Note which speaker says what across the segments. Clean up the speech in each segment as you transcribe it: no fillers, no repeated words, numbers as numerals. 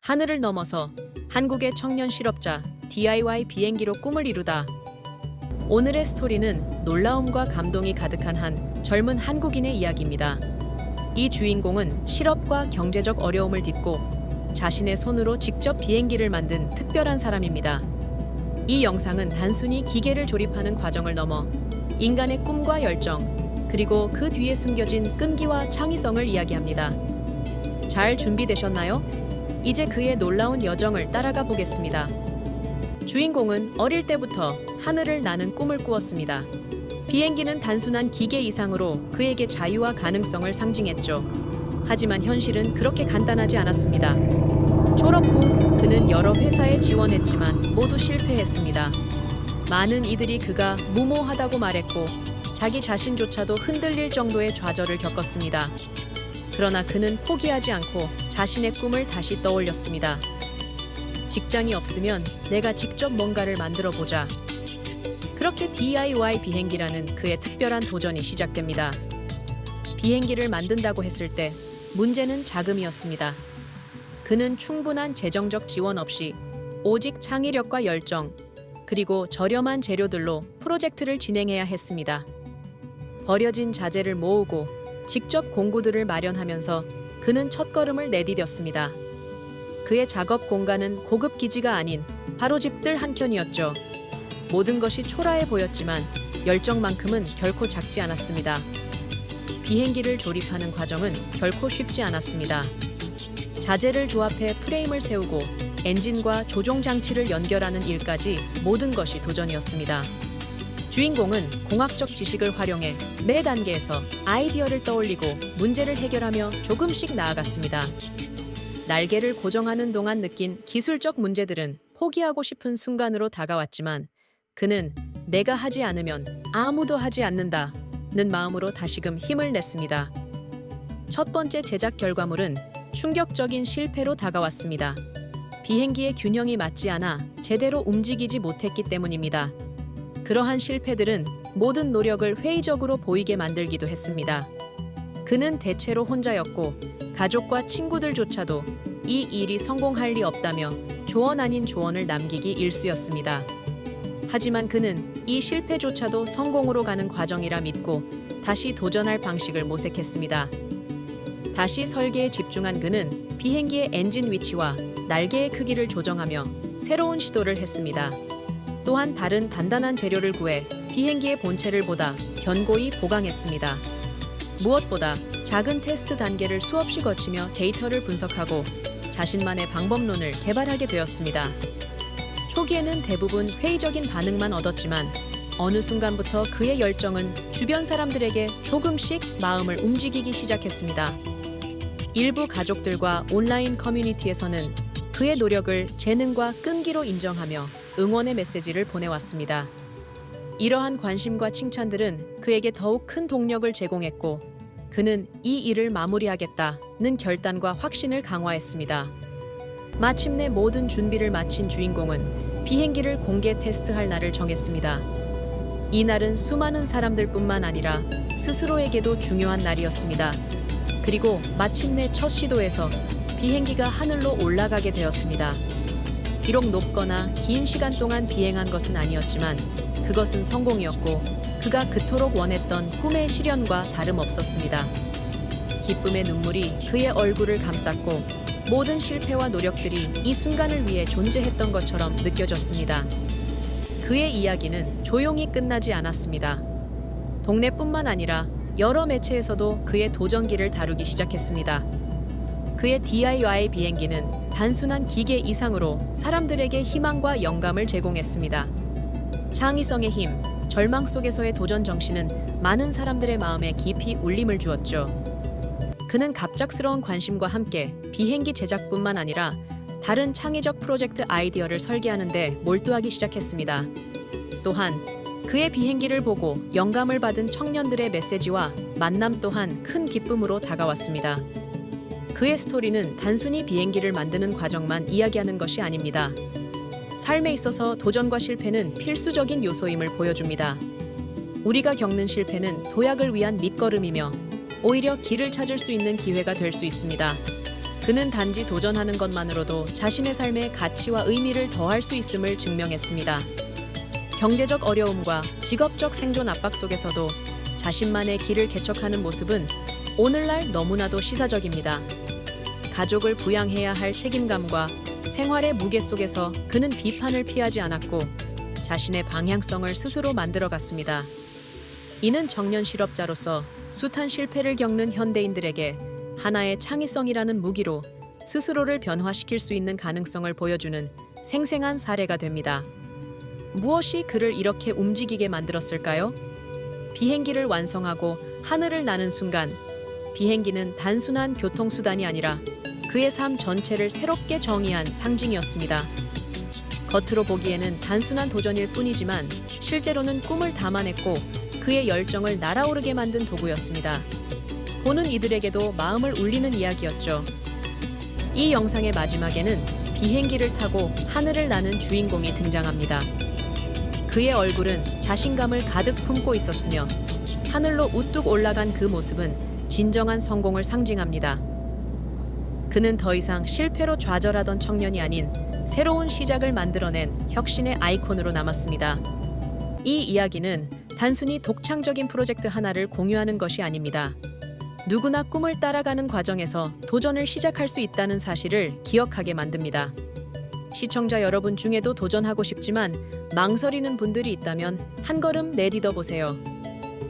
Speaker 1: 하늘을 넘어서 한국의 청년 실업자 DIY 비행기로 꿈을 이루다. 오늘의 스토리는 놀라움과 감동이 가득한 한 젊은 한국인의 이야기입니다. 이 주인공은 실업과 경제적 어려움을 딛고 자신의 손으로 직접 비행기를 만든 특별한 사람입니다. 이 영상은 단순히 기계를 조립하는 과정을 넘어 인간의 꿈과 열정, 그리고 그 뒤에 숨겨진 끈기와 창의성을 이야기합니다. 잘 준비되셨나요? 이제 그의 놀라운 여정을 따라가 보겠습니다. 주인공은 어릴 때부터 하늘을 나는 꿈을 꾸었습니다. 비행기는 단순한 기계 이상으로 그에게 자유와 가능성을 상징했죠. 하지만 현실은 그렇게 간단하지 않았습니다. 졸업 후 그는 여러 회사에 지원했지만 모두 실패했습니다. 많은 이들이 그가 무모하다고 말했고 자기 자신조차도 흔들릴 정도의 좌절을 겪었습니다. 그러나 그는 포기하지 않고 자신의 꿈을 다시 떠올렸습니다. 직장이 없으면 내가 직접 뭔가를 만들어 보자. 그렇게 DIY 비행기라는 그의 특별한 도전이 시작됩니다. 비행기를 만든다고 했을 때 문제는 자금이었습니다. 그는 충분한 재정적 지원 없이 오직 창의력과 열정, 그리고 저렴한 재료들로 프로젝트를 진행해야 했습니다. 버려진 자재를 모으고 직접 공구들을 마련하면서 그는 첫걸음을 내디뎠습니다. 그의 작업 공간은 고급 기지가 아닌 바로 집들 한 켠이었죠. 모든 것이 초라해 보였지만 열정만큼은 결코 작지 않았습니다. 비행기를 조립하는 과정은 결코 쉽지 않았습니다. 자재를 조합해 프레임을 세우고 엔진과 조종 장치를 연결하는 일까지 모든 것이 도전이었습니다. 주인공은 공학적 지식을 활용해 매 단계에서 아이디어를 떠올리고 문제를 해결하며 조금씩 나아갔습니다. 날개를 고정하는 동안 느낀 기술적 문제들은 포기하고 싶은 순간으로 다가왔지만 그는 내가 하지 않으면 아무도 하지 않는다는 마음으로 다시금 힘을 냈습니다. 첫 번째 제작 결과물은 충격적인 실패로 다가왔습니다. 비행기의 균형이 맞지 않아 제대로 움직이지 못했기 때문입니다. 그러한 실패들은 모든 노력을 회의적으로 보이게 만들기도 했습니다. 그는 대체로 혼자였고 가족과 친구들조차도 이 일이 성공할 리 없다며 조언 아닌 조언을 남기기 일쑤였습니다. 하지만 그는 이 실패조차도 성공으로 가는 과정이라 믿고 다시 도전할 방식을 모색했습니다. 다시 설계에 집중한 그는 비행기의 엔진 위치와 날개의 크기를 조정하며 새로운 시도를 했습니다. 또한 다른 단단한 재료를 구해 비행기의 본체를 보다 견고히 보강했습니다. 무엇보다 작은 테스트 단계를 수없이 거치며 데이터를 분석하고 자신만의 방법론을 개발하게 되었습니다. 초기에는 대부분 회의적인 반응만 얻었지만 어느 순간부터 그의 열정은 주변 사람들에게 조금씩 마음을 움직이기 시작했습니다. 일부 가족들과 온라인 커뮤니티에서는 그의 노력을 재능과 끈기로 인정하며 응원의 메시지를 보내왔습니다. 이러한 관심과 칭찬들은 그에게 더욱 큰 동력을 제공했고 그는 이 일을 마무리하겠다는 결단과 확신을 강화했습니다. 마침내 모든 준비를 마친 주인공은 비행기를 공개 테스트할 날을 정했습니다. 이 날은 수많은 사람들뿐만 아니라 스스로에게도 중요한 날이었습니다. 그리고 마침내 첫 시도에서 비행기가 하늘로 올라가게 되었습니다. 비록 높거나 긴 시간 동안 비행한 것은 아니었지만 그것은 성공이었고 그가 그토록 원했던 꿈의 실현과 다름없었습니다. 기쁨의 눈물이 그의 얼굴을 감쌌고 모든 실패와 노력들이 이 순간을 위해 존재했던 것처럼 느껴졌습니다. 그의 이야기는 조용히 끝나지 않았습니다. 동네뿐만 아니라 여러 매체에서도 그의 도전기를 다루기 시작했습니다. 그의 DIY 비행기는 단순한 기계 이상으로 사람들에게 희망과 영감을 제공했습니다. 창의성의 힘, 절망 속에서의 도전 정신은 많은 사람들의 마음에 깊이 울림을 주었죠. 그는 갑작스러운 관심과 함께 비행기 제작뿐만 아니라 다른 창의적 프로젝트 아이디어를 설계하는 데 몰두하기 시작했습니다. 또한 그의 비행기를 보고 영감을 받은 청년들의 메시지와 만남 또한 큰 기쁨으로 다가왔습니다. 그의 스토리는 단순히 비행기를 만드는 과정만 이야기하는 것이 아닙니다. 삶에 있어서 도전과 실패는 필수적인 요소임을 보여줍니다. 우리가 겪는 실패는 도약을 위한 밑거름이며 오히려 길을 찾을 수 있는 기회가 될 수 있습니다. 그는 단지 도전하는 것만으로도 자신의 삶에 가치와 의미를 더할 수 있음을 증명했습니다. 경제적 어려움과 직업적 생존 압박 속에서도 자신만의 길을 개척하는 모습은 오늘날 너무나도 시사적입니다. 가족을 부양해야 할 책임감과 생활의 무게 속에서 그는 비판을 피하지 않았고 자신의 방향성을 스스로 만들어갔습니다. 이는 청년 실업자로서 숱한 실패를 겪는 현대인들에게 하나의 창의성이라는 무기로 스스로를 변화시킬 수 있는 가능성을 보여주는 생생한 사례가 됩니다. 무엇이 그를 이렇게 움직이게 만들었을까요? 비행기를 완성하고 하늘을 나는 순간, 비행기는 단순한 교통수단이 아니라 그의 삶 전체를 새롭게 정의한 상징이었습니다. 겉으로 보기에는 단순한 도전일 뿐이지만 실제로는 꿈을 담아냈고 그의 열정을 날아오르게 만든 도구였습니다. 보는 이들에게도 마음을 울리는 이야기였죠. 이 영상의 마지막에는 비행기를 타고 하늘을 나는 주인공이 등장합니다. 그의 얼굴은 자신감을 가득 품고 있었으며 하늘로 우뚝 올라간 그 모습은 진정한 성공을 상징합니다. 그는 더 이상 실패로 좌절하던 청년이 아닌 새로운 시작을 만들어낸 혁신의 아이콘으로 남았습니다. 이 이야기는 단순히 독창적인 프로젝트 하나를 공유하는 것이 아닙니다. 누구나 꿈을 따라가는 과정에서 도전을 시작할 수 있다는 사실을 기억하게 만듭니다. 시청자 여러분 중에도 도전하고 싶지만 망설이는 분들이 있다면 한 걸음 내딛어 보세요.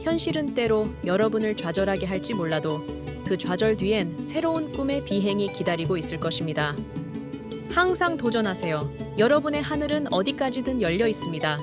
Speaker 1: 현실은 때로 여러분을 좌절하게 할지 몰라도 그 좌절 뒤엔 새로운 꿈의 비행이 기다리고 있을 것입니다. 항상 도전하세요. 여러분의 하늘은 어디까지든 열려 있습니다.